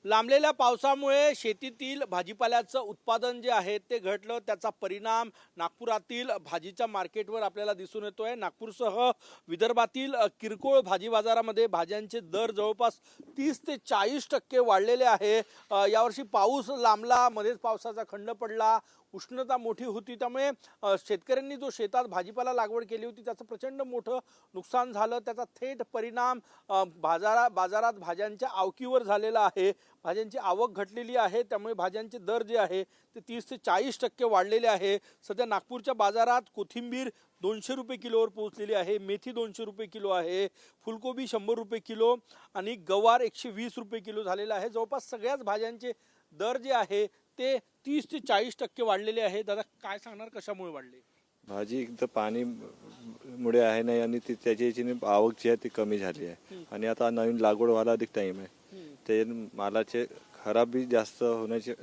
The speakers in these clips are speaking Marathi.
लांबलेल्या पावसामुळे शेतीतील भाजीपाल्याचं उत्पादन जे आहे ते घटलं। त्याचा परिणाम नागपुरातील भाजीच्या मार्केटवर आपल्याला दिसून येतोय। नागपूरसह विदर्भातील किरकोळ भाजी बाजारामध्ये भाज्यांचे दर जवळपास 30 ते 40% वाढलेले आहे। यावर्षी पाऊस लांबला, मध्येच पावसाचा खंड पडला, उष्णता मोठी होती, त्यामुळे शेतकऱ्यांनी जो शेतात भाजीपाला लागवड केली होती त्याचं प्रचंड मोठं नुकसान झालं। त्याचा थेट परिणाम बाजारात भाज्यांच्या आवकीवर झालेला आहे। भाज्यांची आवक घटलेली आहे, त्यामुळे भाज्यांचे दर जे आहे ते 30 ते 40% वाढलेले आहे। सध्या नागपूरच्या बाजारात कोथिंबीर 200 रुपये किलोवर पोहोचलेली आहे, मेथी 200 रुपये किलो आहे, फुलकोबी 100 रुपये किलो आणि गवार 120 रुपये किलो झालेला आहे। जवळपास सगळ्याच भाज्यांचे दर जे आहे ते 30 ते 40% वाढलेले आहे। दादा काय सांगणार, कशामुळे वाढले? भाजी एकदम पाणी मुळे आहे नाही आणि त्याची आवक जी आहे ती कमी झाली आहे आणि आता नवीन लागवड व्हायला अधिक टाइम आहे। ते मालाचे खराब बी जास्त होण्याची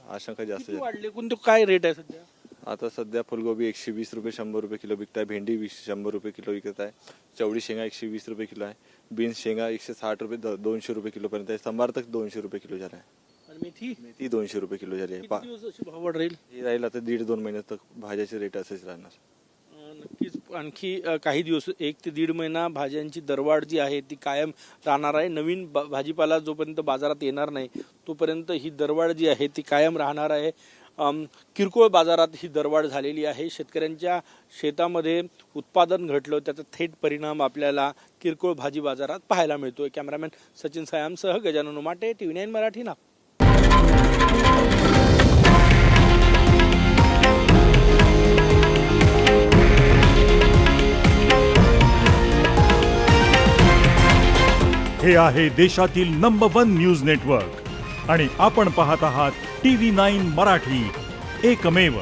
आशंका जास्त वाढले। कोणते काय रेट आहे सध्या? आता सध्या फुलगोबी 120 रुपये 100 रुपये किलो विकत आहे, भेंडी 100 रुपये किलो विकत आहे, चवळी शेंगा 120 रुपये किलो आहे, बीन्स शेंगा 160 रुपये 200 रुपये किलो पर्यंत आहे, संभार तक 200 रुपये किलो झाला आहे, मेथी 200 रुपये किलो झाली आहे। भाव राहील ही राहील आता 1.5-2 महिन्यात तक भाज्याचे रेट असेच राहणार। नक्कीच आणखी काही दिवस 1 ते 1.5 महिना भाज्यांची दरवाढ जी आहे ती कायम राहणार आहे। नवीन भाजीपाला जोपर्यंत बाजारात येणार नाही तोपर्यंत ही दरवाढ जी आहे ती कायम राहणार आहे। किरकोळ बाजारात ही दरवाढ झालेली आहे। शेतकऱ्यांच्या शेतामध्ये उत्पादन घटलं, त्याचा थेट परिणाम आपल्याला किरकोळ भाजी बाजारात पाहायला मिळतोय। कॅमेरामॅन सचिन सायामसह गजानन उमाटे, TV9 मराठी, नागपूर। हे आहे देशातील नंबर 1 न्यूज नेटवर्क आणि आपण पाहत आहात TV9 मराठी, एकमेव।